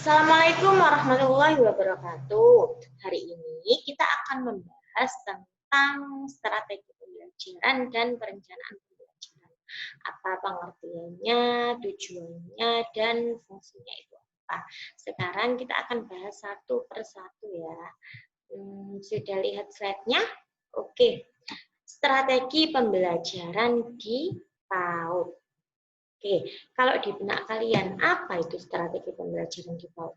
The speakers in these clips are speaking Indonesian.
Assalamualaikum warahmatullahi wabarakatuh. Hari ini kita akan membahas tentang strategi pembelajaran dan perencanaan pembelajaran. Apa pengertiannya, tujuannya, dan fungsinya itu apa. Sekarang kita akan bahas satu persatu ya. Sudah lihat slide-nya? Oke. Strategi pembelajaran di PAUD. Oke, kalau di benak kalian, apa itu strategi pembelajaran di PAUD?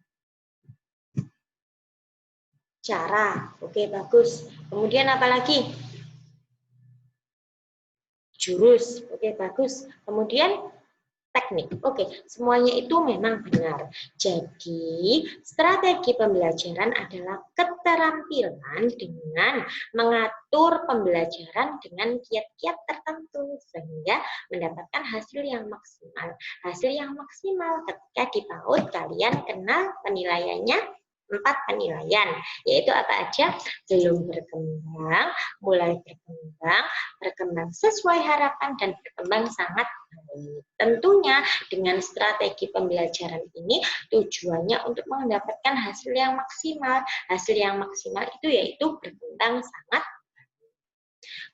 Cara, oke bagus. Kemudian apa lagi? Jurus, oke bagus. Kemudian teknik, oke. Semuanya itu memang benar. Jadi, strategi pembelajaran adalah keterampilan dengan mengatur pembelajaran dengan kiat-kiat tertentu sehingga mendapatkan hasil yang maksimal. Hasil yang maksimal ketika di PAUD kalian kenal penilaiannya 4 penilaian, yaitu apa aja? Belum berkembang, mulai berkembang, berkembang sesuai harapan, dan berkembang sangat baik. Tentunya dengan strategi pembelajaran ini tujuannya untuk mendapatkan hasil yang maksimal. Hasil yang maksimal itu yaitu berkembang sangat.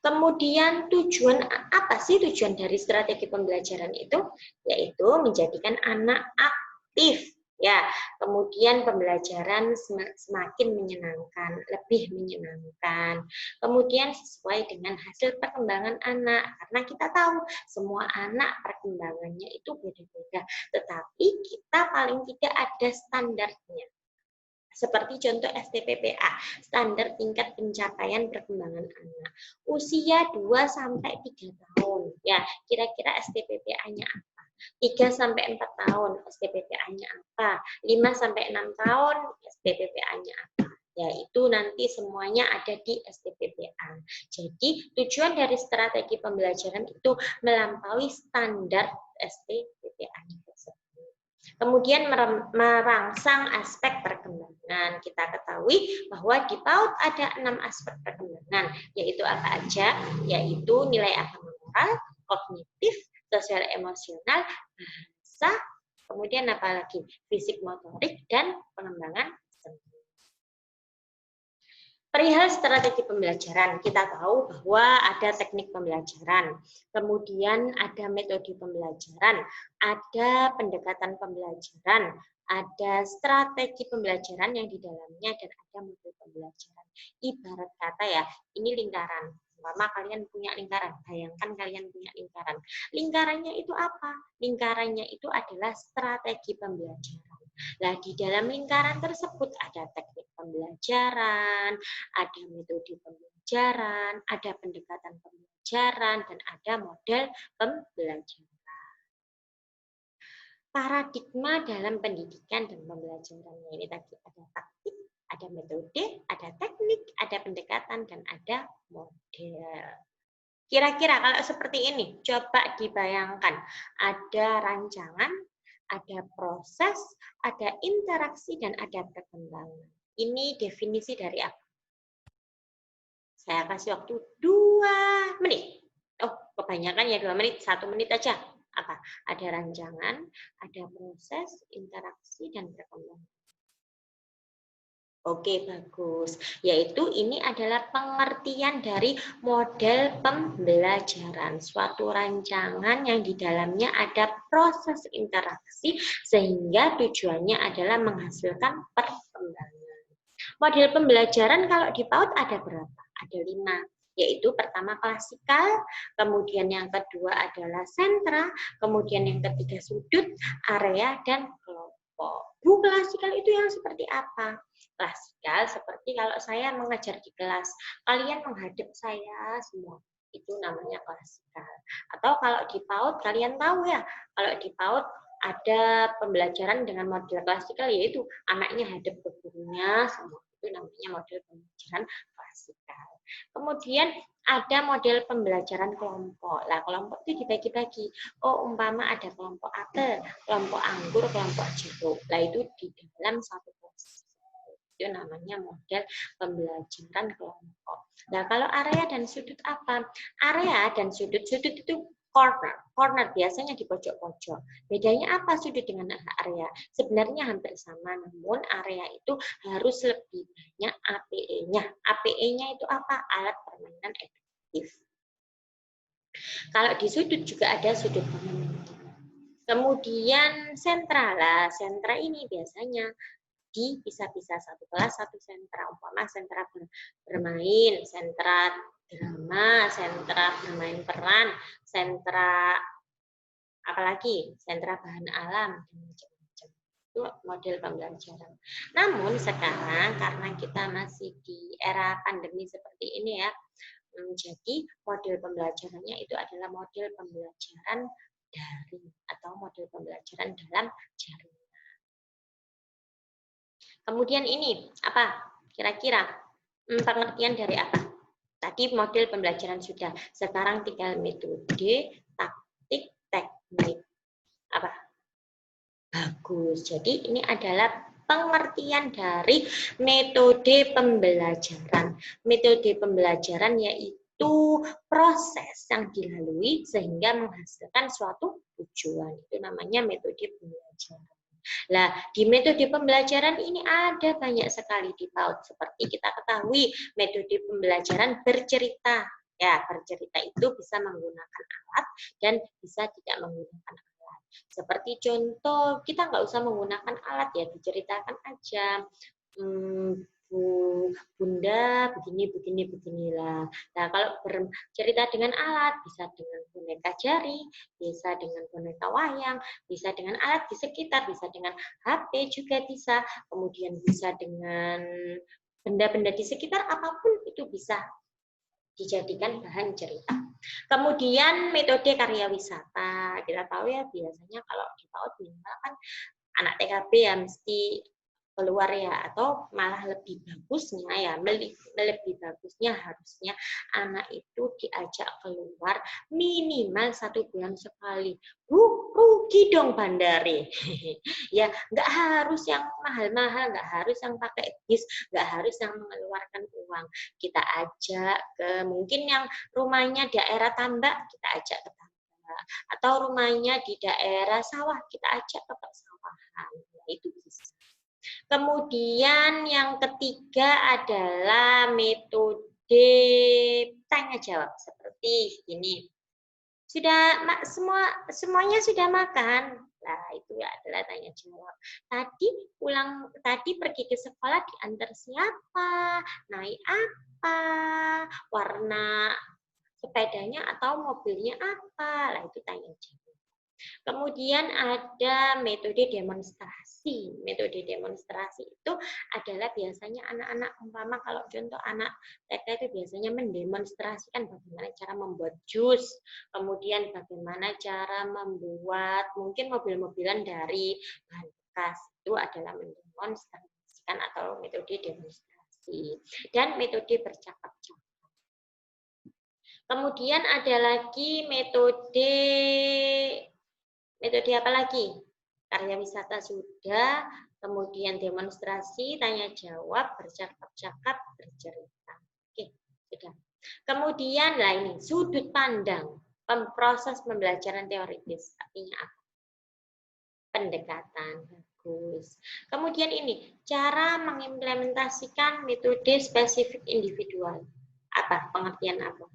Kemudian tujuan apa sih tujuan dari strategi pembelajaran itu? Yaitu menjadikan anak aktif. Ya, kemudian pembelajaran semakin menyenangkan, lebih menyenangkan. Kemudian sesuai dengan hasil perkembangan anak, karena kita tahu semua anak perkembangannya itu beda-beda, tetapi kita paling tidak ada standarnya. Seperti contoh STPPA, standar tingkat pencapaian perkembangan anak. Usia 2-3 tahun. Ya, kira-kira STPPA-nya apa? 3-4 tahun STPPA-nya apa? 5-6 tahun STPPA-nya apa? Ya, itu nanti semuanya ada di STPPA. Jadi, tujuan dari strategi pembelajaran itu melampaui standar STPPA-nya tersebut. Kemudian merangsang aspek perkembangan. Kita ketahui bahwa di PAUD ada 6 aspek perkembangan, yaitu apa aja? Yaitu nilai agama moral, kognitif, sosial emosional, bahasa, kemudian apa lagi? Fisik motorik, dan pengembangan seni. Perihal strategi pembelajaran, kita tahu bahwa ada teknik pembelajaran, kemudian ada metode pembelajaran, ada pendekatan pembelajaran, ada strategi pembelajaran yang di dalamnya, dan ada metode pembelajaran. Ibarat kata ya, ini lingkaran. Umpama kalian punya lingkaran, bayangkan kalian punya lingkaran. Lingkarannya itu apa? Lingkarannya itu adalah strategi pembelajaran. Nah, di dalam lingkaran tersebut ada teknik pembelajaran, ada metode pembelajaran, ada pendekatan pembelajaran, dan ada model pembelajaran. Paradigma dalam pendidikan dan pembelajaran ini tadi ada taktik, ada metode, ada teknik, ada pendekatan, dan ada model. Kira-kira kalau seperti ini, coba dibayangkan ada rancangan, ada proses, ada interaksi, dan ada perkembangan. Ini definisi dari apa? Saya kasih waktu 2 menit. Oh, kebanyakan ya 2 menit, 1 menit aja. Apa? Ada rancangan, ada proses, interaksi, dan perkembangan. Oke, bagus. Yaitu ini adalah pengertian dari model pembelajaran. Suatu rancangan yang di dalamnya ada proses interaksi sehingga tujuannya adalah menghasilkan perkembangan. Model pembelajaran kalau di PAUD ada berapa? Ada 5. Yaitu pertama klasikal, kemudian yang kedua adalah sentra, kemudian yang ketiga sudut, area, dan kelompok. Bu, klasikal itu yang seperti apa? Klasikal seperti kalau saya mengajar di kelas, kalian menghadap saya semua, itu namanya klasikal. Atau kalau di PAUD, kalian tahu ya, kalau di PAUD ada pembelajaran dengan model klasikal, yaitu anaknya hadap ke gurunya semua, itu namanya model pembelajaran klasikal. Kemudian ada model pembelajaran kelompok. Lah, kelompok itu dibagi-bagi. Oh, umpama ada kelompok apel, kelompok anggur, kelompok jeruk. Lah, itu di dalam satu kelas. Itu namanya model pembelajaran kelompok. Nah, kalau area dan sudut apa? Area dan sudut itu corner biasanya di pojok-pojok. Bedanya apa sudut dengan area? Sebenarnya hampir sama, namun area itu harus lebih banyak APE-nya. APE-nya itu apa? Alat permainan efektif. Kalau di sudut juga ada sudut permainan. Kemudian sentra lah, sentra ini biasanya dipisah-pisah satu kelas satu sentra, umpama sentra bermain, sentra drama, sentra bermain peran, sentra apalagi sentra bahan alam dan macam-macam. Itu model pembelajaran. Namun sekarang karena kita masih di era pandemi seperti ini ya, jadi model pembelajarannya itu adalah model pembelajaran daring atau model pembelajaran dalam jaringan. Kemudian ini apa? Kira-kira pengertian dari apa? Tadi model pembelajaran sudah. Sekarang tinggal metode, taktik, teknik. Apa? Bagus. Jadi ini adalah pengertian dari metode pembelajaran. Metode pembelajaran yaitu proses yang dilalui sehingga menghasilkan suatu tujuan. Itu namanya metode pembelajaran. Nah, di metode pembelajaran ini ada banyak sekali di PAUD. Seperti kita ketahui, metode pembelajaran bercerita. Ya, bercerita itu bisa menggunakan alat dan bisa tidak menggunakan alat. Seperti contoh, kita nggak usah menggunakan alat ya, diceritakan aja. Bunda beginilah. Nah, kalau bercerita dengan alat, bisa dengan boneka jari, bisa dengan boneka wayang, bisa dengan alat di sekitar, bisa dengan HP juga bisa, kemudian bisa dengan benda-benda di sekitar, apapun itu bisa dijadikan bahan cerita. Kemudian metode karya wisata, kita tahu ya biasanya kalau di PAUD minimal kan anak TKB ya mesti keluar ya, atau malah lebih bagusnya ya, lebih bagusnya harusnya anak itu diajak keluar minimal 1 bulan sekali. Rugi dong bandari. Ya nggak harus yang mahal-mahal, nggak harus yang pakai bis, nggak harus yang mengeluarkan uang. Kita ajak ke mungkin yang rumahnya daerah tambak, kita ajak ke tambak, atau rumahnya di daerah sawah, kita ajak ke persawahan. Nah, itu bisa. Kemudian yang ketiga adalah metode tanya jawab seperti ini. Semuanya sudah makan? Nah, itu adalah tanya jawab. Tadi pergi ke sekolah diantar siapa? Naik apa? Warna sepedanya atau mobilnya apa? Nah, itu tanya jawab. Kemudian ada metode demonstrasi. Metode demonstrasi itu adalah biasanya anak-anak, umpama kalau contoh anak TK itu biasanya mendemonstrasikan bagaimana cara membuat jus, kemudian bagaimana cara membuat mungkin mobil-mobilan dari bahan bekas. Itu adalah mendemonstrasikan atau metode demonstrasi. Dan metode bercakap-cakap. Kemudian ada lagi metode apa lagi? Karya wisata sudah, kemudian demonstrasi, tanya jawab, bercakap-cakap, bercerita. Oke, sudah. Kemudian lah ini sudut pandang, proses pembelajaran teoritis, artinya apa? Pendekatan, bagus. Kemudian ini cara mengimplementasikan metode spesifik individual. Apa? Pengertian apa?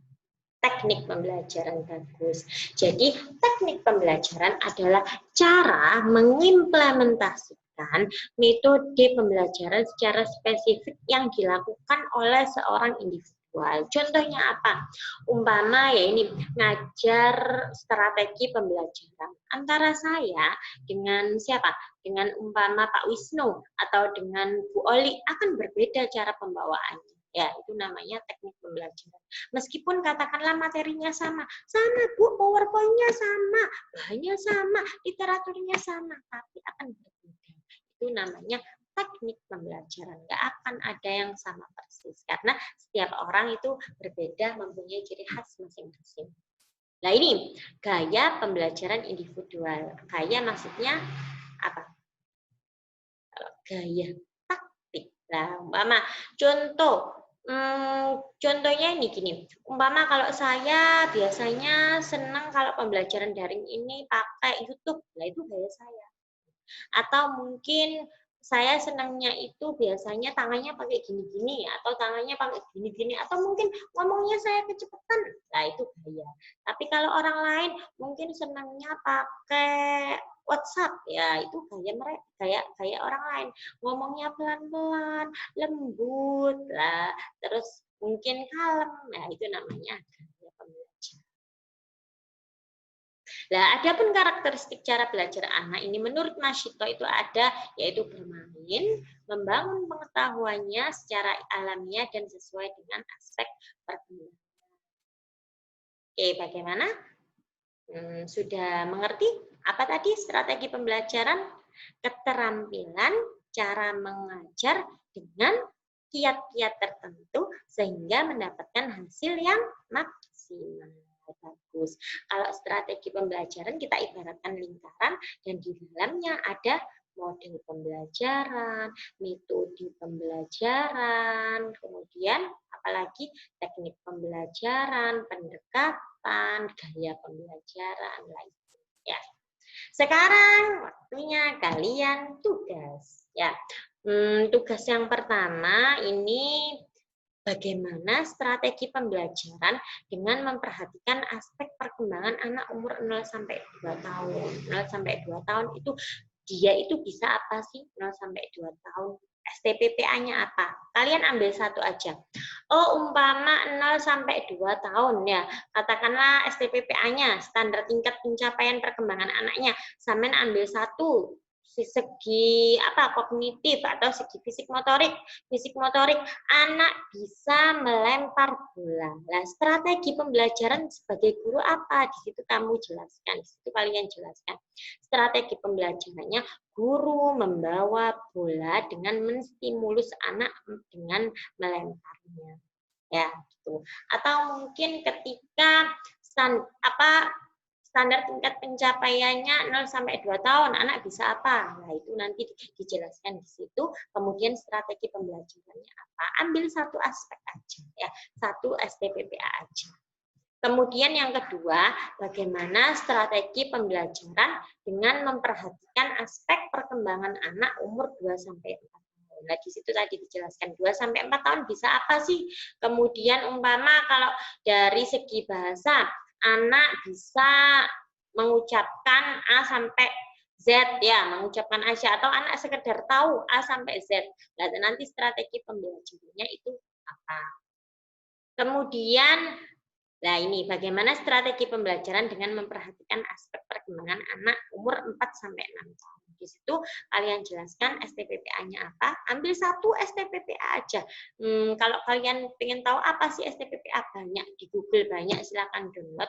Teknik pembelajaran, bagus. Jadi teknik pembelajaran adalah cara mengimplementasikan metode pembelajaran secara spesifik yang dilakukan oleh seorang individual. Contohnya apa? Umpama ya ini ngajar strategi pembelajaran. Antara saya dengan siapa? Dengan umpama Pak Wisnu atau dengan Bu Oli akan berbeda cara pembawaannya. Ya, itu namanya teknik pembelajaran. Meskipun katakanlah materinya sama Bu, PowerPoint-nya sama, bahannya sama, literaturnya sama, tapi akan berbeda. Itu namanya teknik pembelajaran. Nggak akan ada yang sama persis, karena setiap orang itu berbeda, mempunyai ciri khas masing-masing. Nah ini, gaya pembelajaran individual. Gaya maksudnya apa? Gaya taktik. Nah, umpama contoh, Contohnya ini gini, umpama kalau saya biasanya senang kalau pembelajaran daring ini pakai YouTube, lah itu gaya saya. Atau mungkin saya senangnya itu biasanya tangannya pakai gini-gini, atau tangannya pakai gini-gini, atau mungkin ngomongnya saya kecepatan, nah itu gaya. Tapi kalau orang lain mungkin senangnya pakai WhatsApp, ya itu gaya mereka, gaya orang lain. Ngomongnya pelan-pelan, lembut, lah terus mungkin kalem, nah itu namanya gaya pembelajaran. Nah, ada pun karakteristik cara belajar anak ini menurut Mas Shito itu ada, yaitu bermain, membangun pengetahuannya secara alamiah dan sesuai dengan aspek perkembangan. Oke, bagaimana? Sudah mengerti apa tadi strategi pembelajaran? Keterampilan cara mengajar dengan kiat-kiat tertentu sehingga mendapatkan hasil yang maksimal. Bagus. Kalau strategi pembelajaran kita ibaratkan lingkaran dan di dalamnya ada model pembelajaran, metode pembelajaran, kemudian apalagi teknik pembelajaran, pendekatan, gaya pembelajaran lainnya. Ya. Sekarang waktunya kalian tugas. Ya, tugas yang pertama ini bagaimana strategi pembelajaran dengan memperhatikan aspek perkembangan anak umur 0 sampai 2 tahun. 0 sampai 2 tahun itu dia itu bisa apa sih 0 sampai 2 tahun? STPPA-nya apa? Kalian ambil satu aja. Oh, umpama 0 sampai 2 tahun ya. Katakanlah STPPA-nya, standar tingkat pencapaian perkembangan anaknya. Sampean ambil satu segi apa kognitif atau segi fisik motorik anak bisa melempar bola. Nah, strategi pembelajaran sebagai guru apa? Di situ kamu jelaskan, di situ kalian jelaskan. Strategi pembelajarannya guru membawa bola dengan menstimulus anak dengan melemparnya. Ya, gitu. Atau mungkin ketika standar tingkat pencapaiannya 0 sampai 2 tahun, anak bisa apa? Nah, itu nanti dijelaskan di situ. Kemudian strategi pembelajarannya apa? Ambil satu aspek aja ya, satu STPPA aja. Kemudian yang kedua, bagaimana strategi pembelajaran dengan memperhatikan aspek perkembangan anak umur 2 sampai 4 tahun. Nah, di situ tadi dijelaskan 2 sampai 4 tahun bisa apa sih? Kemudian umpama kalau dari segi bahasa, anak bisa mengucapkan A sampai Z ya, mengucapkan Asia atau anak sekedar tahu A sampai Z. Nah, nanti strategi pembelajarannya itu apa? Kemudian nah, ini bagaimana strategi pembelajaran dengan memperhatikan aspek perkembangan anak umur 4 sampai 6 tahun. Di situ kalian jelaskan STPPA-nya apa. Ambil satu STPPA aja. Kalau kalian ingin tahu apa sih STPPA, banyak di Google, banyak, silakan download.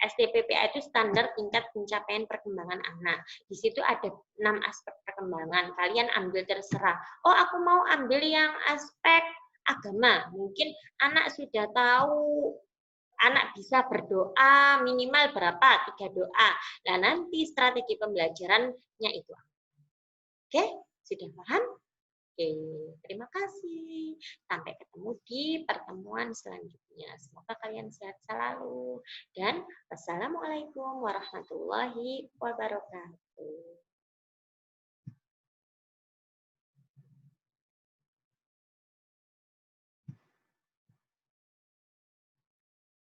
STPPA itu standar tingkat pencapaian perkembangan anak. Di situ ada 6 aspek perkembangan. Kalian ambil terserah. Oh, aku mau ambil yang aspek agama. Mungkin anak sudah tahu anak bisa berdoa minimal berapa? 3 doa. Nah, nanti strategi pembelajarannya itu. Oke, sudah paham? Oke, terima kasih. Sampai ketemu di pertemuan selanjutnya. Semoga kalian sehat selalu. Dan wassalamualaikum warahmatullahi wabarakatuh.